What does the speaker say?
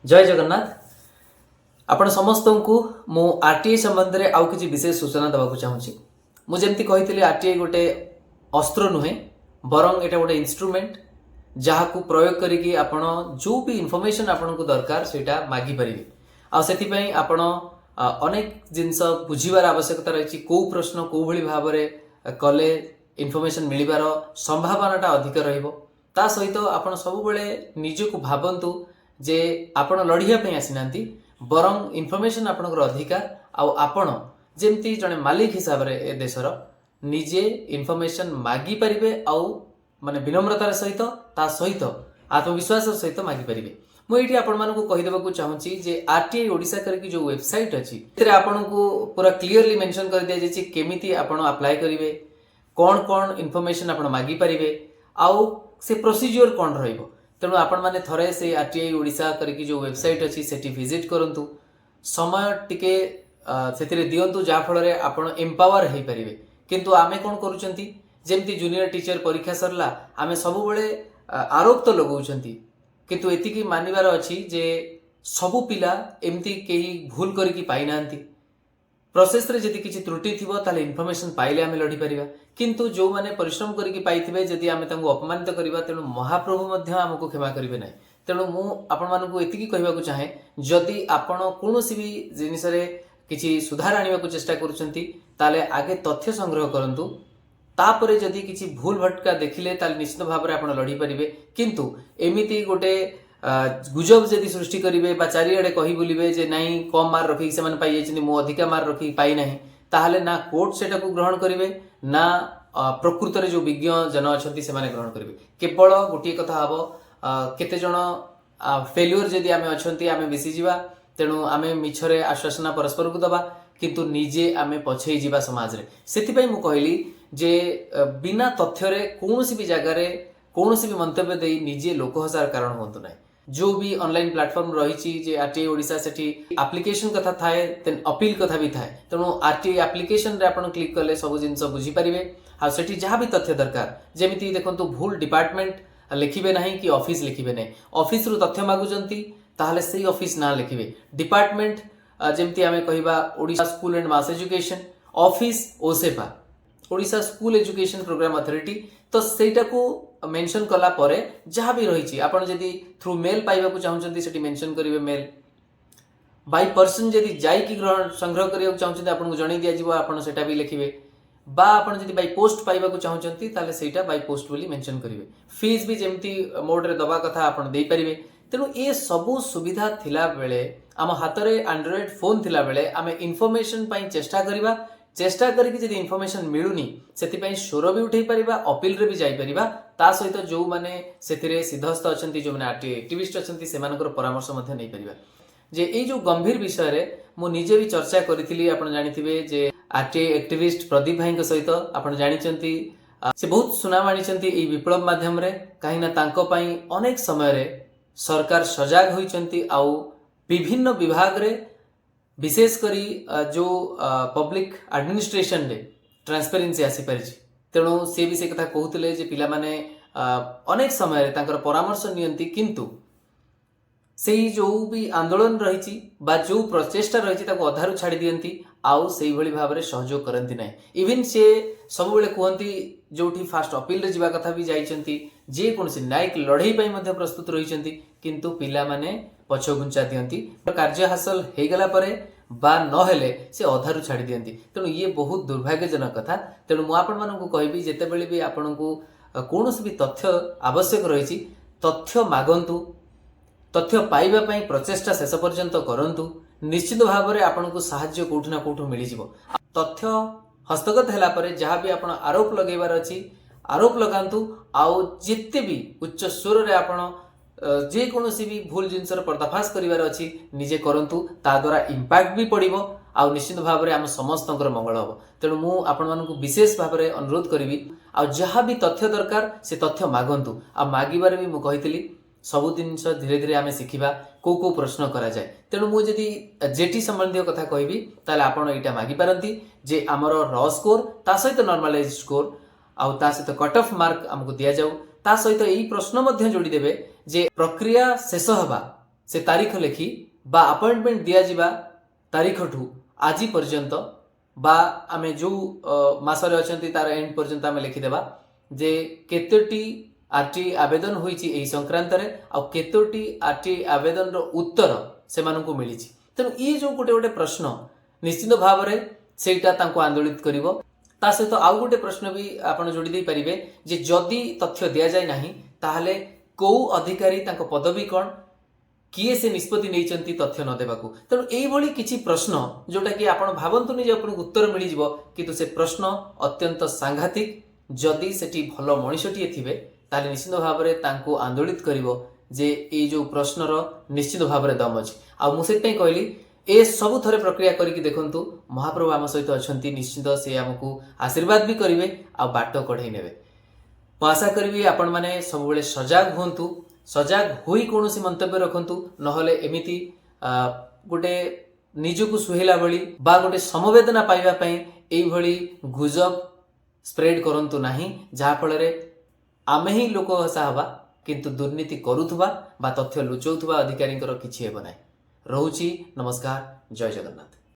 जय जगन्नाथ। आपण समस्त को मु आरटीआई संबंध में आउ किसी विशेष सूचना देवाक चाहूँगी। मुझे कही आरटीआई गोटे अस्त्र नुहे बरं एटा गोटे इन्स्ट्रुमेंट जहाँ को प्रयोग करिकी आपण जो भी इनफॉरमेशन आपण को दरकार सेटा मागी परिबे। आ सेति आपण अनेक जिनस बुझीबार आवश्यकता रही। कौ प्रश्न कौ भली भाव कले इनफॉरमेशन मिलिबार संभावनाटा अधिक रहिबो। ता सहित आपण सब बेले निजको भाबंतु जे आपण लढ़िया पे आसीनांती बरं इनफॉरमेशन आपणकर अधिकार आपण जेमती जने मालिक हिसाब रे ए देशर निजे इनफॉरमेशन मागी परिबे माने विनम्रतार सहित ता सहित आत्मविश्वास सहित मागी परिबे। मु एठी आपण मानको कहि देबाकू चाहूची जे आरटीआई ओडिसा करके जो वेबसाइट अछि तेरे आपण को पूरा क्लियरली मेंशन कर दिया जे केमिति आपण अप्लाई करिवे, कोन कोन इनफॉरमेशन आपण मागी परिबे से प्रोसीजर कोन रहइबो। तेणु आपण माने थरे से आरटीआई ओडिसा करके जो वेबसाइट अछि सेठी विजिट करंतु, समय टिके सेतिरे दियंतु जा फल रे आपण एम्पावर हेई परिबे। किंतु आमे कोन करूचंती जेमती जूनियर टीचर परीक्षा सरला आमे सबु बेले आरोप तो लगाउचंती, किंतु एतिकी मानिबार अछि जे सबु पिला एमती केही भूल करके पाई नांती। प्रोसेस रे जदि किछि त्रुटि थिबो ताले इनफॉरमेशन पाइले आमे लढी परिबा। किंतु जो माने परिश्रम करके पाइथिबे जदि आमे तांको अपमानित करिबा तेणु महाप्रभु मध्य हमको क्षमा करिबे नै। तेणु मु आपण मानकु एतिकी कहिबाकू चाहे जदि आपण कोनोसी भी जिनिस रे किछि सुधार आनिबाकू चेष्टा करूचंती ताले आगे तथ्य संग्रह करंतु, तापरे जदि किछि भूल भटका देखिले ताले निश्चित भाव रे आपण लढी परिबे। किंतु एमिति गोटे गुजब जदि सृष्टि करिवे बा चारिआडे कहि बुलिबे जे नाही कम मार्क रखि से माने पाइ जाइछनि मो अधिका मार्क रखि पाइ नाही, ताहले ना कोर्ट सेटाकू ग्रहण करिवे ना प्रकृत रे जो विज्ञ जन अछंती से माने ग्रहण करिवे। केवल गोटे कथा हबो केते जण फेल्युअर जदि आमे अछंती आमे बिसी जिवा, तेणु आमे मिछरे आश्वासना परस्पर को दबा किंतु निजे आमे पछेई जिवा समाज रे। सेति पई मु कहली जे बिना तथ्य रे कोनोसी भी जगह रे कोनोसी भी मंतव्य देई निजे लोक हसार कारण होंतु नाही। जो भी ऑनलाइन प्लेटफॉर्म रही जे आरटीआई ओडिसा सेठी एप्लिकेशन कथा थाए तेन अपील कथा भी थाए। तेणु आरटीआई एप्लिकेशन रे आपण क्लिक करले सब जिंस बुझी परिबे। आ सेठी जहाँ भी तथ्य दरकार जेमिति देखंतु भूल डिपार्टमेंट लिखिबे नाही कि ऑफिस लिखिबे नाही, ऑफिस रु तथ्य मागुचंती ताहले सेही ऑफिस ना लिखिबे। डिपार्टमेंट जेमिति आमे कहिबा Odisha school and mass education, office OSEPA Odisha school education programme authority, तो सेटा को मेंशन कला परे जहाँ भी रही आपण जदि थ्रू मेल पाइबा को चाहूचंती सेठी मेंशन करिवे मेल। बाय पर्सन जदि जाई कि ग्रहण संग्रह करिया चाहूचंती आपण को जणै दिया जिवो आपण सेटा भी लिखिबे। बा आपण जदि बाय पोस्ट पाइबा को चाहूचंती ताले सेटा बाय पोस्ट बोली मेंशन करिवे। फीस भी जेमती मोड रे दबा कथा आपण देई परिबे। तेणु ए सबु सुविधा थिला बेले आम हाथ रे एंड्रॉइड फोन थिला बेले आमे इनफॉरमेशन पाई चेष्टा करिबा। चेष्टा करके जदि इनफॉरमेशन मिलुनी सेति स्वर भी उठे परिबा, अपील रे भी जाई परिबा। ता सहित जो माने सेथिरे सिद्धस्थ अछंती जो माने आरटीआई एक्टिविस्ट अछंती सेमानकर परामर्श मध्ये नै परिबा। जे ए जो गंभीर विषय रे मु निजे भी चर्चा करिथिली। आपण जानिथिबे जे आरटीआई एक्टिविस्ट प्रदीप भाई के सहित आपण जानिचंती से बहुत सुनाम आनिचंती ए विप्लव माध्यम रे। काहे ना तांको पई अनेक समय रे सरकार सजाग होइचंती आउ विभिन्न विभाग रे विशेष करी जो पब्लिक एडमिनिस्ट्रेशन रे ट्रांसपेरेंसी आसी परिछि। तेणु से भी से कथा कहूतले जे पिला माने अनेक समय रे तांकर परामर्श नियंती, किंतु सेही जो भी आंदोलन रही बा जो प्रचेष्टा रही ताको अधारु छाड़ी दियंती आउ सेही भली भाव रे सहयोग करंती नै। इवन से सब बेले कहंती जोठी फास्ट अपील रे जिबा कथा भी जाइचंती, जे कोनसी न्यायिक लड़ाई पई मध्ये प्रस्तुत रहिचंती, किंतु पिला माने पछ गुंचा दियंती। कार्य हासिल हे गला परे बा न हेले से अधारु छाड़ी दियंती। तेणु ये बहुत दुर्भाग्यजनक कथा। तेणु मु आपण मानकु कहबी जेते बेले भी आपनकु कोनोसी भी तथ्य आवश्यक रही तथ्य मागंतु, तथ्य पाइबा पई प्रचेष्टा शेष पर्यंत करंतु। निश्चित भाव रे आपनकु सहाय्य कोठु ना कोठु मिली जिवो। तथ्य हस्तगत हैला परे जहाँ भी आपण आरोप लगेबार अछि आरोप लगांतु। आउ जेते भी उच्च स्वर रे आपण जे कोनोसी भी भूल जिनसर पर्दाफाश करिवार अछि निजे करंतु। ता द्वारा इंपैक्ट भी पड़िबो आउ निश्चित भाव रे हम समस्तंकर मंगल हबो। तेणु मु आपण मानकु विशेष भाव रे अनुरोध करिवि आउ जहाँ भी तथ्य दरकार से तथ्य मागंतु। आ मागिबार भी मु कहितली सबु जिनस धीरे धीरे आमे सिखिबा को को प्रश्न करा जाय। तेणु मु जदि जेटी संबंधी कथा कहबी ताले आपण एटा मागी पारंती जे हमर रॉ स्कोर ता सहित नॉर्मलाइज स्कोर आउ ता सहित कट ऑफ मार्क हमको दिया जाऊ। ता सहित एई प्रश्न मध्ये जोड़ी देबे जे प्रक्रिया शेष हबा से तारीख लेखि बा अपॉइंटमेंट दिया जिबा तारीख ठू आज पर्यंत बा आमे जो मासरे अछंती तार एंड पर्यंत आमे लिखि देबा जे केतोटी आरटीआई आवेदन होईची एही संक्रांत रे आ केतोटी आरटीआई आवेदन रो उत्तर से मानकु मिलिची। तेणु ये जो गोटे गोटे प्रश्न निश्चित भाव में सेटा तांको आंदोलित करिवो। ता सहित आउ गोटे प्रश्न भी आपण जोड़ी दे परिबे जे जदि तथ्य दिया जाय नाही ताहले को अधिकारी तांको पदवी कोन किए से निष्पत्ति नहीं तथ्य न देबाकू। तेणु यही किछि प्रश्न जोटा कि आपण भावंतुनी जे आपन उत्तर मिल जिवो किंतु से प्रश्न अत्यंत सांघातिक। जदि सेठी भलो मनुष्यटिए थिबे ताले निश्चित भाव में तांको आंदोलित करिवो जे ए जो प्रश्नर निश्चित भाव में दम अछि। आ मु सेटै कहली ए सब थरे प्रक्रिया करिकि देखंतु महाप्रभु आम सहित अछंती निश्चित से आमको आशीर्वाद भी करिवे आ बाट कढै नेबे। मु आशा करिवि आपण माने सब बेले सजाग हुंतु, सजाग होई कोनोसी मंतव्य रखंतु नहले एमिति गोटे निजको सुहेला भली बा गोटे समवेदना पाइबा पई एई भली गुजब स्प्रेड करंतु नाही जहा फल रे आमे ही लोक हसा हबा किंतु दुर्नीति करूथबा बा तथ्य लुचौथबा अधिकारींकर किछि हेबो नाही। रहुची नमस्कार, जय जगन्नाथ।